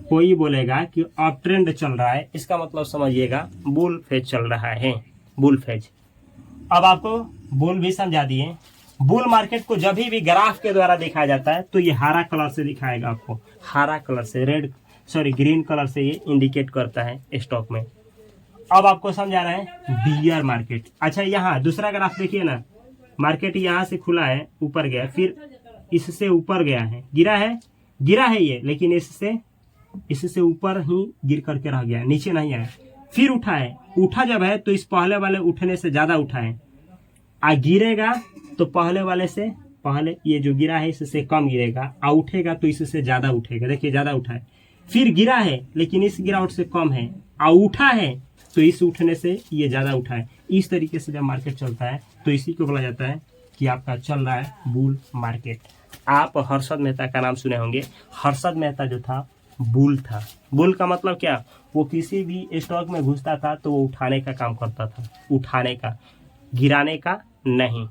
कोई बोलेगा कि अप ट्रेंड चल रहा है, इसका मतलब समझिएगा बुल फेज चल रहा है, बुल फेज। अब आपको बुल भी समझा दिए। बुल मार्केट को जब भी ग्राफ के द्वारा दिखाया जाता है तो ये हरा कलर से दिखाएगा आपको, हरा कलर से, ग्रीन कलर से ये इंडिकेट करता है स्टॉक में। अब आपको समझा रहे हैं बियर मार्केट। अच्छा, यहाँ दूसरा ग्राफ देखिए ना, मार्केट यहाँ से खुला है, ऊपर गया, फिर इससे ऊपर गया है, गिरा है ये, लेकिन इससे ऊपर ही गिर करके रह गया, नीचे नहीं आया। फिर उठा जब है तो इस पहले वाले उठने से ज्यादा उठा है, आ गिरेगा तो पहले वाले से, पहले ये जो गिरा है इससे कम गिरेगा, आ उठेगा तो इससे ज्यादा उठेगा। देखिए ज्यादा उठा है, फिर गिरा है लेकिन इस गिरावट से कम है, आ उठा है तो इस उठने से ये ज्यादा उठा है। इस तरीके से जब मार्केट चलता है तो इसी को बोला जाता है कि आपका चल रहा है बुल मार्केट। आप हर्षद मेहता का नाम सुने होंगे। हर्षद मेहता जो था बुल था। बुल का मतलब क्या, वो किसी भी स्टॉक में घुसता था तो वो उठाने का काम करता था, उठाने का, गिराने का नहीं।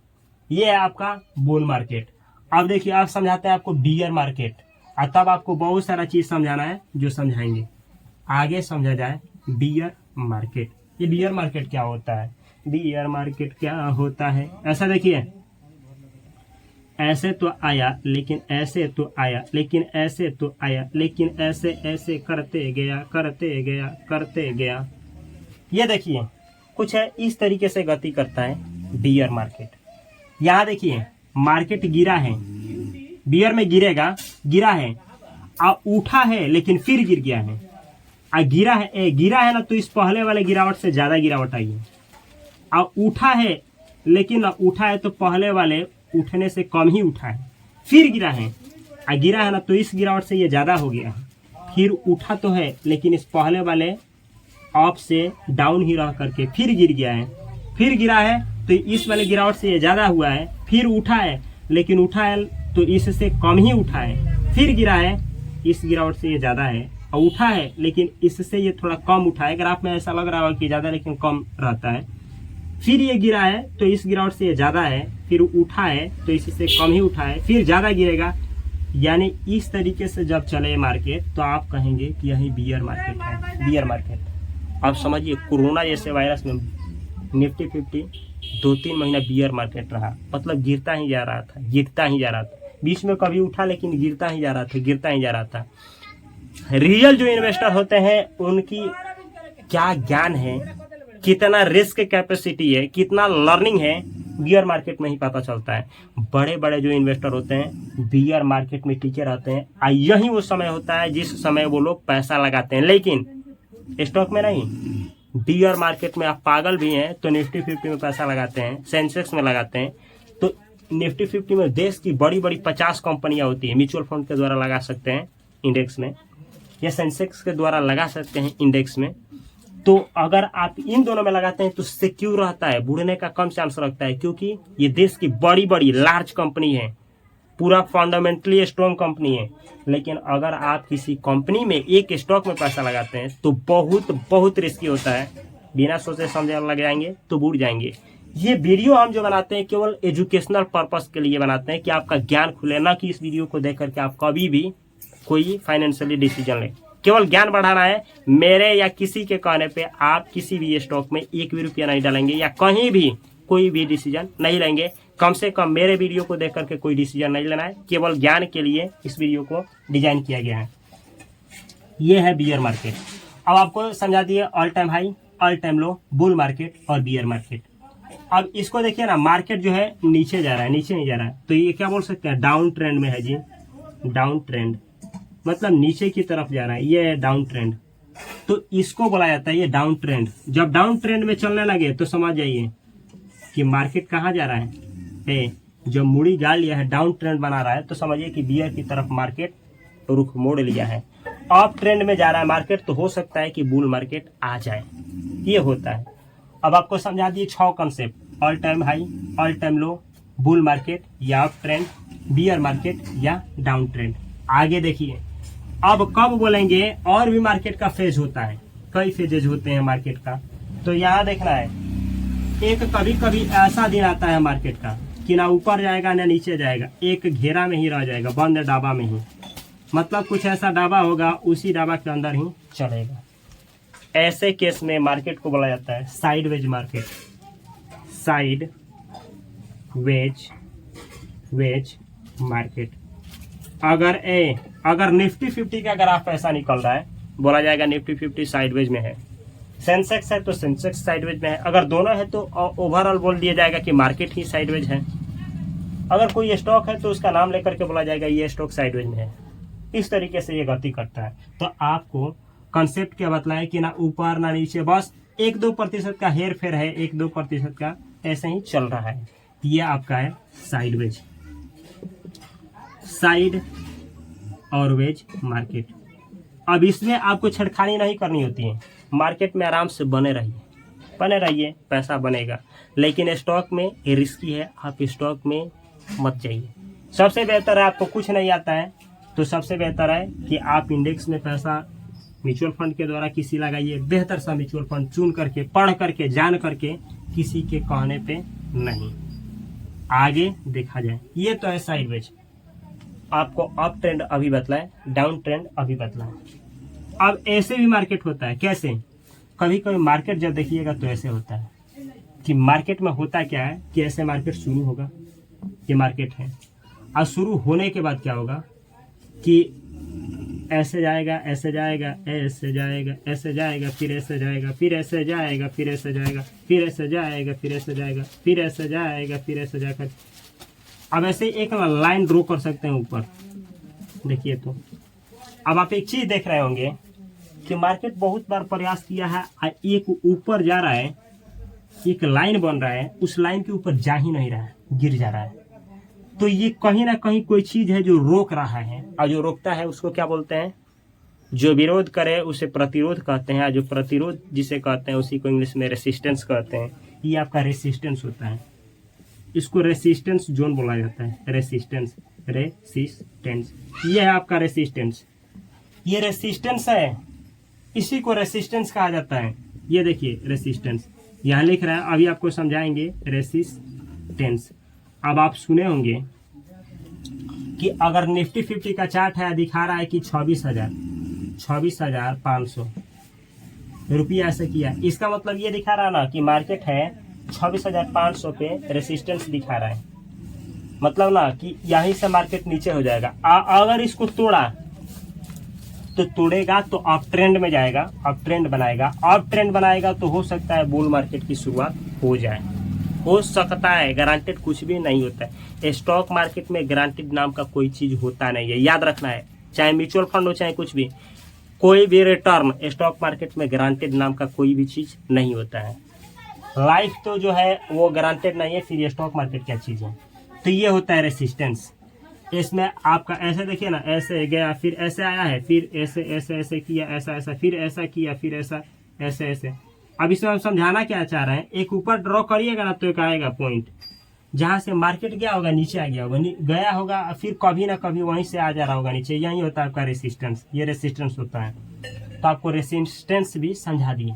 ये है आपका बुल मार्केट। अब देखिए, आप समझाते हैं आपको बियर मार्केट, और तब आपको बहुत सारा चीज समझाना है जो समझाएंगे आगे, समझा जाए बियर मार्केट। ये बियर मार्केट क्या होता है, बियर मार्केट क्या होता है, ऐसा देखिए, ऐसे तो आया लेकिन ऐसे तो आया, लेकिन ऐसे तो आया, लेकिन ऐसे ऐसे करते गया। ये देखिए कुछ है इस तरीके से गति करता है बियर मार्केट। यहाँ देखिए मार्केट गिरा है, बियर में गिरा है, और उठा है लेकिन फिर गिर गया है, और गिरा है ना, तो इस पहले वाले गिरावट से ज्यादा गिरावट आई है। और उठा है, लेकिन उठा है तो पहले वाले उठने से कम ही उठा है, फिर गिरा है, और गिरा है ना, तो इस गिरावट से ये ज्यादा हो गया है, फिर उठा तो है लेकिन इस पहले वाले अप से डाउन ही रह करके फिर गिर गया है, फिर गिरा है तो इस वाले गिरावट से ये ज़्यादा हुआ है, फिर उठा है लेकिन उठा है तो इससे कम ही उठा है, फिर गिरा है इस गिरावट से ये ज़्यादा है, और उठा है लेकिन इससे ये थोड़ा कम उठा है। ग्राफ में ऐसा लग रहा है कि ज़्यादा लेकिन कम रहता है। फिर ये गिरा है तो इस गिरावट से ये ज़्यादा है, फिर उठा है तो इससे कम ही उठा है, फिर ज़्यादा गिरेगा। यानी इस तरीके से जब चले मार्केट तो आप कहेंगे कि यही बियर मार्केट है, बियर मार्केट। आप समझिए कोरोना जैसे वायरस में निफ्टी 50 2-3 महीना बियर मार्केट रहा, मतलब गिरता ही जा रहा था, गिरता ही जा रहा था। बीच में कभी उठा लेकिन गिरता ही जा रहा था, गिरता ही जा रहा था। रियल जो इन्वेस्टर होते हैं उनकी क्या ज्ञान है, कितना रिस्क कैपेसिटी है, कितना लर्निंग है, बियर मार्केट में ही पता चलता है। बड़े बड़े जो इन्वेस्टर होते हैं बियर मार्केट में टिके रहते हैं। यही वो समय होता है जिस समय वो लोग पैसा लगाते हैं, लेकिन स्टॉक में नहीं। बियर मार्केट में आप पागल भी हैं तो निफ्टी 50 में पैसा लगाते हैं, सेंसेक्स में लगाते हैं। तो निफ्टी 50 में देश की बड़ी बड़ी 50 कंपनियां होती है, म्यूचुअल फंड के द्वारा लगा सकते हैं इंडेक्स में, या सेंसेक्स के द्वारा लगा सकते हैं इंडेक्स में। तो अगर आप इन दोनों में लगाते हैं तो सिक्योर रहता है, बुड़ने का कम चांस रखता है, क्योंकि ये देश की बड़ी बड़ी लार्ज कंपनी है, पूरा फंडामेंटली स्ट्रॉन्ग कंपनी है। लेकिन अगर आप किसी कंपनी में एक स्टॉक में पैसा लगाते हैं तो बहुत बहुत रिस्की होता है, बिना सोचे समझे लग जाएंगे तो बुड़ जाएंगे। ये वीडियो हम जो बनाते हैं केवल एजुकेशनल पर्पस के लिए बनाते हैं कि आपका ज्ञान खुले, ना कि इस वीडियो को देख करके आप कभी भी कोई फाइनेंशियली डिसीजन लें। केवल ज्ञान बढ़ाना है। मेरे या किसी के कहने पे आप किसी भी स्टॉक में एक भी रुपया नहीं डालेंगे या कहीं भी कोई भी डिसीजन नहीं लेंगे। कम से कम मेरे वीडियो को देख करके कोई डिसीजन नहीं लेना है, केवल ज्ञान के लिए इस वीडियो को डिजाइन किया गया है। ये है बियर मार्केट। अब आपको समझा दिए all time high, all time low, bull market और बियर मार्केट। अब इसको देखिए ना, मार्केट जो है नीचे जा रहा है, नीचे नहीं जा रहा है, तो ये क्या बोल सकते हैं, डाउन ट्रेंड में है जी। डाउन ट्रेंड मतलब नीचे की तरफ जा रहा है, ये है डाउन ट्रेंड। तो इसको बोला जाता है ये डाउन ट्रेंड। जब डाउन ट्रेंड में चलने लगे तो समझ जाइए कि मार्केट कहाँ जा रहा है। जब मुड़ी गाड़ लिया है, डाउन ट्रेंड बना रहा है, तो समझिए कि बियर की तरफ मार्केट रुख मोड़ लिया है। अप ट्रेंड में जा रहा है मार्केट, तो हो सकता है कि बुल मार्केट आ जाए, ये होता है। अब आपको समझा दिए 6 concept, all time high, all time low, bull market या अप ट्रेंड, बियर मार्केट या डाउन ट्रेंड। आगे देखिए अब कब बोलेंगे और भी मार्केट का फेज होता है, कई फेजेज होते हैं मार्केट का। तो यहाँ देखना है, एक कभी कभी ऐसा दिन आता है मार्केट का कि ना ऊपर जाएगा ना नीचे जाएगा, एक घेरा में ही रह जाएगा, बंद डाबा में ही। मतलब कुछ ऐसा डाबा होगा, उसी डाबा के अंदर ही चलेगा। ऐसे केस में मार्केट को बोला जाता है sideways market. Sideways market. अगर निफ्टी 50 का ग्राफ ऐसा निकल रहा है, बोला जाएगा निफ्टी 50 साइडवेज में है। सेंसेक्स है तो सेंसेक्स साइडवेज में है। अगर दोनों है तो ओवरऑल बोल दिया जाएगा कि मार्केट ही साइडवेज है। अगर कोई स्टॉक है तो उसका नाम लेकर के बोला जाएगा ये स्टॉक साइडवेज में है। इस तरीके से ये गति करता है। तो आपको कंसेप्ट क्या बतलाए कि ना ऊपर ना नीचे, बस 1-2% का हेर फेर है, 1-2% का ऐसे ही चल रहा है। ये आपका है साइडवेज, साइड और वेज मार्केट। अब इसमें आपको छेड़खानी नहीं करनी होती है, मार्केट में आराम से बने रहिए, पैसा बनेगा। लेकिन स्टॉक में ये रिस्की है, आप स्टॉक में मत जाइए। सबसे बेहतर है, आपको कुछ नहीं आता है तो सबसे बेहतर है कि आप इंडेक्स में पैसा म्यूचुअल फंड के द्वारा किसी लगाइए, बेहतर सा म्यूचुअल फंड चुन करके, पढ़ करके, जान करके, किसी के कहने पे नहीं। आगे देखा जाए। ये तो है साइडवेज। आपको अप ट्रेंड अभी बतलाए, डाउन ट्रेंड अभी बतलाए। अब ऐसे भी मार्केट होता है। कैसे? कभी कभी मार्केट जब देखिएगा तो ऐसे होता है कि मार्केट में होता क्या है कि ऐसे मार्केट शुरू होगा, ये मार्केट है, और शुरू होने के बाद क्या होगा कि ऐसे जाएगा, ऐसे जाएगा, ऐसे जाएगा, ऐसे जाएगा, फिर ऐसे जाएगा, फिर ऐसे जाएगा, फिर ऐसे जाएगा, फिर ऐसे जाएगा, फिर ऐसे जाएगा, फिर ऐसे जाएगा, फिर ऐसे जाकर अब ऐसे एक लाइन ड्रॉ कर सकते हैं ऊपर। देखिए तो अब आप एक चीज देख रहे होंगे कि मार्केट बहुत बार प्रयास किया है, एक ऊपर जा रहा है, एक लाइन बन रहा है, उस लाइन के ऊपर जा ही नहीं रहा है, गिर जा रहा है। तो ये कहीं ना कहीं कोई चीज है जो रोक रहा है, और जो रोकता है उसको क्या बोलते हैं, जो विरोध करे उसे प्रतिरोध कहते हैं, जो प्रतिरोध जिसे कहते हैं उसी को इंग्लिश में रेसिस्टेंस कहते हैं। ये आपका रेसिस्टेंस होता है, इसको रेसिस्टेंस जोन बोला जाता है। रेसिस्टेंस, रेसिस्टेंस, ये है आपका रेसिस्टेंस। ये रेसिस्टेंस है, इसी को रेसिस्टेंस कहा जाता है। ये देखिए रेसिस्टेंस यहाँ लिख रहा है, अभी आपको समझाएंगे रेसिस्टेंस। अब आप सुने होंगे कि अगर निफ्टी 50 का चार्ट है, दिखा रहा है कि 26,500 रुपया ऐसे किया, इसका मतलब ये दिखा रहा है ना कि मार्केट है 26,500 पे रेसिस्टेंस दिखा रहा है, मतलब ना कि यहीं से मार्केट नीचे हो जाएगा। अगर इसको तोड़ा तो तोड़ेगा तो अप ट्रेंड में जाएगा, अप ट्रेंड बनाएगा, अप ट्रेंड बनाएगा तो हो सकता है बुल मार्केट की शुरुआत हो जाए, हो सकता है, गारंटेड कुछ भी नहीं होता है। स्टॉक मार्केट में गारंटेड नाम का कोई चीज होता नहीं है, याद रखना है। चाहे म्यूचुअल फंड हो चाहे कुछ भी, कोई भी रिटर्न स्टॉक मार्केट में गारंटेड नाम का कोई भी चीज नहीं होता है। लाइफ तो जो है वो गारंटेड नहीं है, फिर स्टॉक मार्केट क्या चीज है। तो ये होता है रेसिस्टेंस। इसमें आपका ऐसे देखिए ना, ऐसे गया फिर ऐसे आया है, फिर ऐसे ऐसे ऐसे किया, ऐसा ऐसा, फिर ऐसा किया, फिर ऐसा ऐसे ऐसे। अब इसमें हम समझाना क्या चाह रहे हैं, एक ऊपर ड्रॉ करिएगा ना तो एक आएगा पॉइंट, जहां से मार्केट गया होगा नीचे आ गया होगा, गया होगा, फिर कभी ना कभी वहीं से आ जा रहा होगा नीचे। यही होता है आपका रेसिस्टेंस, ये रेसिस्टेंस होता है। तो आपको रेसिस्टेंस भी समझा दिए।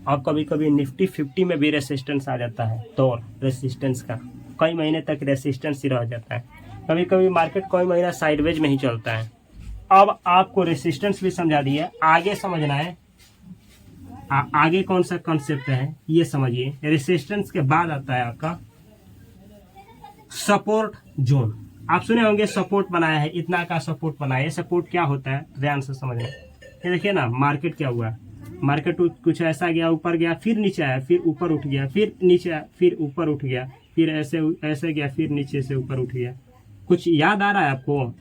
अब कभी कभी निफ्टी 50 में भी रेसिस्टेंस आ जाता है, तो रेसिस्टेंस का कई महीने तक रेसिस्टेंस ही रह जाता है। कभी कभी मार्केट कोई महीना साइडवेज में ही चलता है। अब आपको रेसिस्टेंस भी समझा दिया, आगे समझना है आगे कौन सा कॉन्सेप्ट है ये समझिए। रेसिस्टेंस के बाद आता है आपका सपोर्ट जोन। आप सुने होंगे सपोर्ट बनाया है, इतना का सपोर्ट बनाया है। सपोर्ट क्या होता है ध्यान से समझना। ये देखिए ना, मार्केट क्या हुआ, मार्केट कुछ ऐसा गया, ऊपर गया, फिर नीचे आया, फिर ऊपर उठ गया, फिर नीचे आया, फिर ऊपर उठ गया, फिर ऐसे ऐसे गया, फिर नीचे से ऊपर उठ गया। कुछ याद आ रहा है आपको?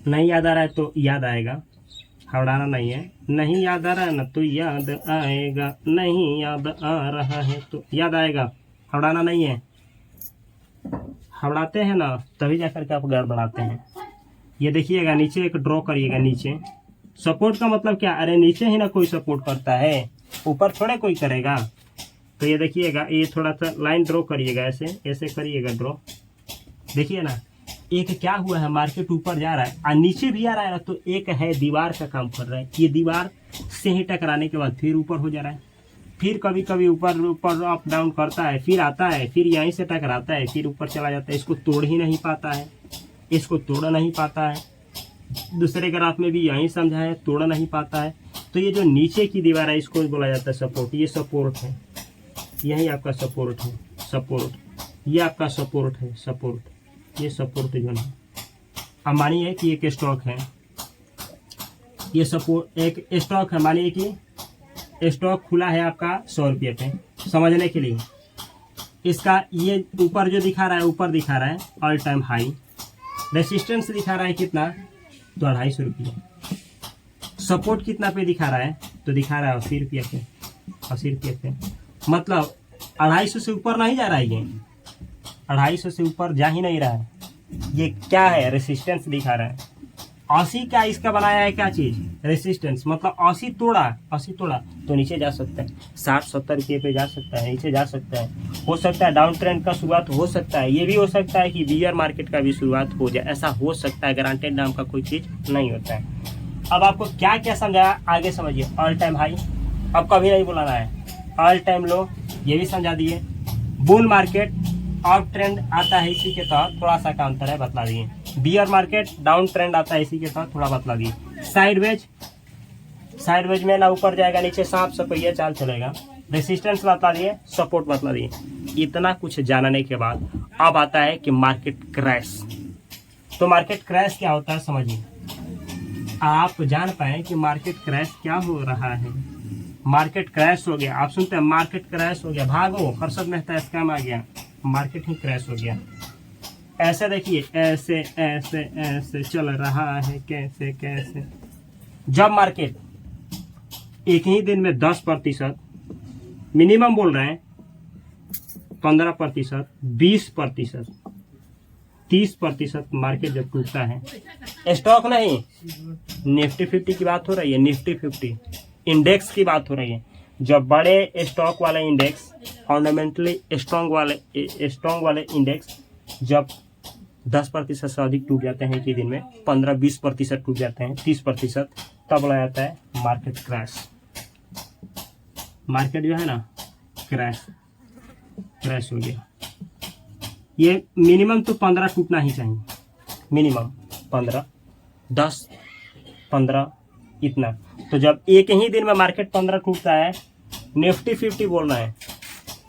नहीं याद आ रहा है तो याद आएगा, हवड़ाना नहीं है। नहीं याद आ रहा है ना तो याद आएगा, नहीं याद आ रहा है तो याद आएगा, हवड़ाना नहीं है। हवड़ाते हैं ना तभी जाकर के आप गड़बड़ाते हैं। ये देखिएगा नीचे एक ड्रॉ करिएगा, नीचे सपोर्ट का मतलब क्या, अरे नीचे ही ना कोई सपोर्ट करता है, ऊपर थोड़े कोई करेगा। तो ये देखिएगा, ये थोड़ा सा लाइन ड्रॉ करिएगा, ऐसे ऐसे करिएगा ड्रॉ। देखिए ना, एक क्या हुआ है, मार्केट ऊपर जा रहा है और नीचे भी आ रहा है ना, तो एक है दीवार का काम कर रहा है। ये दीवार से ही टकराने के बाद फिर ऊपर हो जा रहा है, फिर कभी कभी ऊपर ऊपर अप डाउन करता है, फिर आता है, फिर यहीं से टकराता है, फिर ऊपर चला जाता है। इसको तोड़ ही नहीं पाता है, इसको तोड़ नहीं पाता है। दूसरे ग्राफ में भी यही समझा है, तोड़ नहीं पाता है। तो ये जो नीचे की दीवार है इसको बोला जाता है सपोर्ट। ये सपोर्ट है, यही आपका सपोर्ट है, सपोर्ट। ये आपका सपोर्ट है, सपोर्ट, ये सपोर्ट जोन है। अब मानिए कि एक स्टॉक है, ये सपोर्ट एक स्टॉक है, मानिए कि स्टॉक खुला है आपका 100 रुपये पे, समझने के लिए। इसका ये ऊपर जो दिखा रहा है, ऊपर दिखा रहा है ऑल टाइम हाई, रेसिस्टेंस दिखा रहा है कितना, तो 250 रुपये। सपोर्ट कितना पे दिखा रहा है, तो दिखा रहा है 80 रुपये पे, 80 रुपये पे। मतलब 250 से ऊपर नहीं जा रहा है, ये 250 से ऊपर जा ही नहीं रहा है। ये क्या है, रेसिस्टेंस दिखा रहा है। 80 का इसका बनाया है क्या चीज, रेसिस्टेंस। मतलब 80 तोड़ा, 80 तोड़ा तो नीचे जा सकता है, 60-70 रुपये पे जा सकता है, नीचे जा सकता है। हो सकता है डाउन ट्रेंड का शुरुआत हो सकता है, ये भी हो सकता है कि बियर मार्केट का भी शुरुआत हो जाए, ऐसा हो सकता है। गारंटेड नाम का कोई चीज नहीं होता है। अब आपको क्या क्या समझाया आगे समझिए। ऑल टाइम हाई अब कभी नहीं बुलाना है, ऑल टाइम लो ये भी समझा दिए। बुल मार्केट अप ट्रेंड आता है, इसी के तहत थोड़ा सा का अंतर है, बतला दिए। बियर मार्केट डाउन ट्रेंड आता है, इसी के तहत थोड़ा बतला दिए। साइडवेज, साइडवेज में ना ऊपर जाएगा नीचे सांप सपैया चाल चलेगा। रेसिस्टेंस बता दिए, सपोर्ट बतला दिए। इतना कुछ जानने के बाद अब आता है कि मार्केट क्रैश। तो मार्केट क्रैश क्या होता है समझिए, आप जान पाए कि मार्केट क्रैश क्या हो रहा है। मार्केट क्रैश हो गया, आप सुनते हैं मार्केट क्रैश हो गया, भागो, हर्षद मेहता स्कैम आ गया, मार्केट ही क्रैश हो गया। ऐसे देखिए, ऐसे ऐसे ऐसे चल रहा है, कैसे कैसे। जब मार्केट एक ही दिन में 10% मिनिमम बोल रहे हैं, 15%, 20%, 30% मार्केट जब टूटता है स्टॉक नहीं, निफ्टी 50 की बात हो रही है, निफ्टी 50 इंडेक्स की बात हो रही है। जब बड़े स्टॉक वाले इंडेक्स, फंडामेंटली स्ट्रॉन्ग वाले इंडेक्स जब 10% से अधिक टूट जाते हैं एक ही दिन में, 15-20% टूट जाते हैं, 30%, तब बोला जाता है मार्केट क्रैश। मार्केट जो है ना क्रैश हो गया। ये मिनिमम तो 15 टूटना ही चाहिए, मिनिमम 15, 10, 15 इतना। तो जब एक ही दिन में मार्केट 15 टूटता है, निफ्टी 50 बोल रहा है,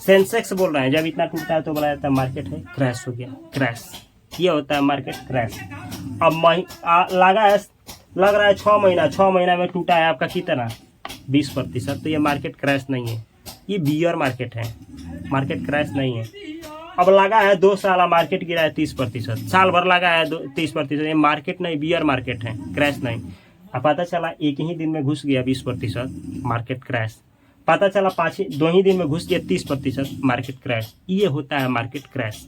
सेंसेक्स बोल रहा है, जब इतना टूटता है तो बोला जाता है मार्केट है क्रैश हो गया, क्रैश। ये होता है मार्केट क्रैश। अब लग रहा है 6 महीना में टूटा है आपका कितना, 20%। तो ये मार्केट क्रैश नहीं है, ये बियर मार्केट है, मार्केट क्रैश नहीं है। अब लगा है 2 साल मार्केट गिरा है 30%, साल भर लगा है 30%, ये मार्केट नहीं, बियर मार्केट है, क्रैश नहीं। अब पता चला एक ही दिन में घुस गया 20%, मार्केट क्रैश। पता चला 2 ही दिन में घुस गया 30%, मार्केट क्रैश। ये होता है मार्केट क्रैश।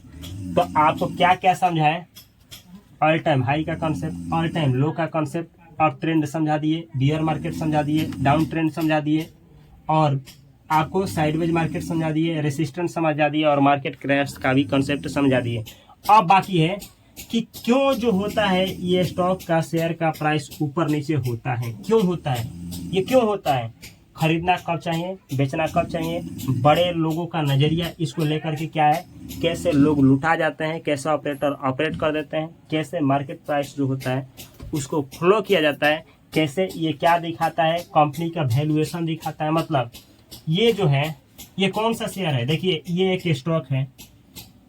तो आपको क्या क्या समझा है, ऑल टाइम हाई का कॉन्सेप्ट, ऑल टाइम लो का कॉन्सेप्ट, अप ट्रेंड समझा दिए, बियर मार्केट समझा दिए, डाउन ट्रेंड समझा दिए, और आपको साइडवेज मार्केट समझा दिए, रेसिस्टेंस समझा दिए, और मार्केट क्रैश का भी कॉन्सेप्ट समझा दिए। अब बाकी है कि क्यों जो होता है ये स्टॉक का शेयर का प्राइस ऊपर नीचे होता है, क्यों होता है, ये क्यों होता है, खरीदना कब चाहिए, बेचना कब चाहिए, बड़े लोगों का नजरिया इसको लेकर के क्या है, कैसे लोग लुटा जाते हैं, कैसे ऑपरेटर ऑपरेट कर देते हैं, कैसे मार्केट प्राइस जो होता है उसको फ्लो किया जाता है, कैसे ये क्या दिखाता है, कंपनी का वैल्यूएशन दिखाता है। मतलब ये जो है ये कौन सा शेयर है, देखिए ये एक स्टॉक है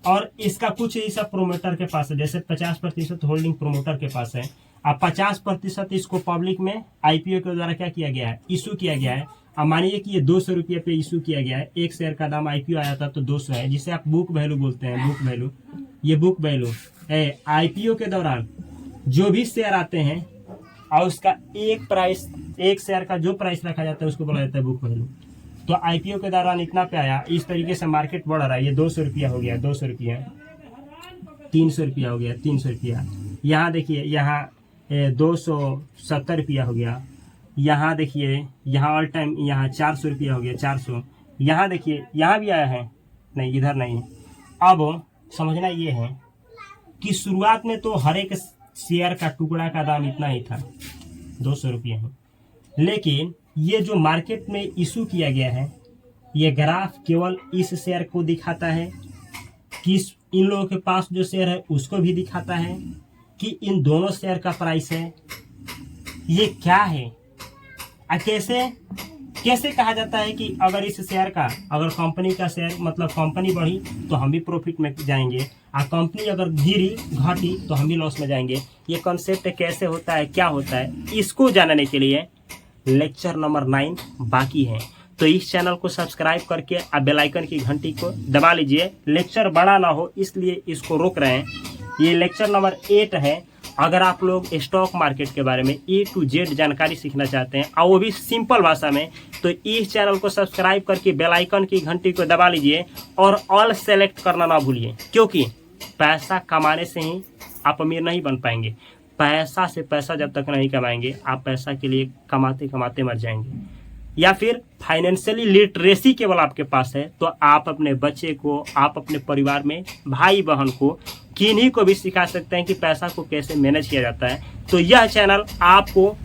और इसका कुछ हिस्सा प्रोमोटर के पास है, जैसे 50% होल्डिंग प्रोमोटर के पास है। अब 50% इसको पब्लिक में आईपीओ के द्वारा क्या किया गया है, इशू किया गया है। अब मानिए कि ये 200 रुपये पे इशू किया गया है, एक शेयर का दाम आईपीओ आया था तो 200 है, जिसे आप बुक वैल्यू बोलते हैं, बुक वैल्यू। ये बुक वैल्यू है। आईपीओ के दौरान जो भी शेयर आते हैं और उसका एक शेयर का जो प्राइस रखा जाता है उसको बोला जाता है बुक वैल्यू। तो आईपीओ के दौरान इतना पे आया, इस तरीके से मार्केट बढ़ रहा है, ये 200 रुपया हो गया, 200 रुपया, 300 रुपया हो गया, 300 रुपया, यहाँ देखिए यहाँ 270 रुपया हो गया, यहाँ देखिए यहाँ ऑल टाइम यहाँ 400 रुपया हो गया, 400, यहाँ देखिए यहाँ भी आया है, नहीं इधर नहीं। अब समझना ये है कि शुरुआत में तो हर एक शेयर का टुकड़ा का दाम इतना ही था, 200 रुपये है, लेकिन ये जो मार्केट में इशू किया गया है ये ग्राफ केवल इस शेयर को दिखाता है कि इन लोगों के पास जो शेयर है उसको भी दिखाता है कि इन दोनों शेयर का प्राइस है ये क्या है। कैसे कहा जाता है कि अगर इस शेयर का, अगर कंपनी का शेयर मतलब कंपनी बढ़ी तो हम भी प्रॉफिट में जाएंगे, और कंपनी अगर गिरी घटी तो हम भी लॉस में जाएंगे। ये कॉन्सेप्ट कैसे होता है, क्या होता है, इसको जानने के लिए लेक्चर नंबर 9 बाकी है। तो इस चैनल को सब्सक्राइब करके आप बेल आइकन की घंटी को दबा लीजिए। लेक्चर बड़ा ना हो इसलिए इसको रोक रहे हैं। ये लेक्चर नंबर 8 है। अगर आप लोग स्टॉक मार्केट के बारे में A to Z जानकारी सीखना चाहते हैं और वो भी सिंपल भाषा में, तो इस चैनल को सब्सक्राइब करके बेल आइकन की घंटी को दबा लीजिए और ऑल सेलेक्ट करना ना भूलिए, क्योंकि पैसा कमाने से ही आप अमीर नहीं बन पाएंगे। पैसा से पैसा जब तक नहीं कमाएंगे आप पैसा के लिए कमाते कमाते मर जाएंगे। या फिर फाइनेंशियली लिटरेसी केवल आपके पास है तो आप अपने बच्चे को, आप अपने परिवार में भाई बहन को, किन्हीं को भी सिखा सकते हैं कि पैसा को कैसे मैनेज किया जाता है। तो यह चैनल आपको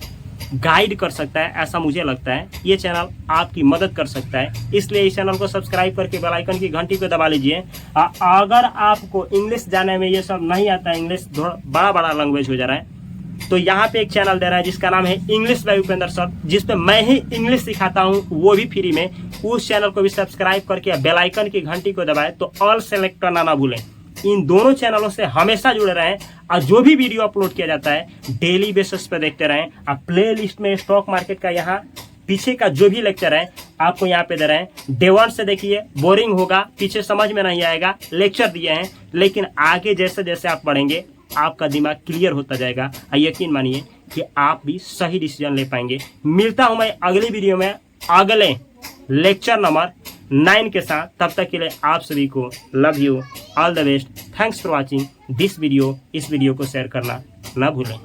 गाइड कर सकता है, ऐसा मुझे लगता है। ये चैनल आपकी मदद कर सकता है, इसलिए इस चैनल को सब्सक्राइब करके बेल आइकन की घंटी को दबा लीजिए। अगर आपको इंग्लिश जाने में ये सब नहीं आता, इंग्लिश थोड़ा बड़ा लैंग्वेज हो जा रहा है, तो यहाँ पे एक चैनल दे रहा है जिसका नाम है इंग्लिश बाय उपेंद्र सर, जिसपे मैं ही इंग्लिश सिखाता हूँ, वो भी फ्री में। उस चैनल को भी सब्सक्राइब करके बेल आइकन की घंटी को दबाएं, तो ऑल सेलेक्ट करना ना भूलें। इन दोनों चैनलों से हमेशा जुड़े रहें और जो भी वीडियो अपलोड किया जाता है डेली बेसिस पे देखते रहें। आप प्ले लिस्ट में स्टॉक मार्केट का यहाँ पीछे का जो भी लेक्चर है आपको यहाँ पे दे रहे हैं। डे 1 से देखिए, बोरिंग होगा, पीछे समझ में नहीं आएगा, लेक्चर दिए हैं, लेकिन आगे जैसे जैसे आप बढ़ेंगे आपका दिमाग क्लियर होता जाएगा। यकीन मानिए कि आप भी सही डिसीजन ले पाएंगे। मिलता हूं मैं अगली वीडियो में अगले लेक्चर नंबर 9 के साथ। तब तक के लिए आप सभी को love you, all the best, thanks for watching this video. इस वीडियो को शेयर करना ना भूलें।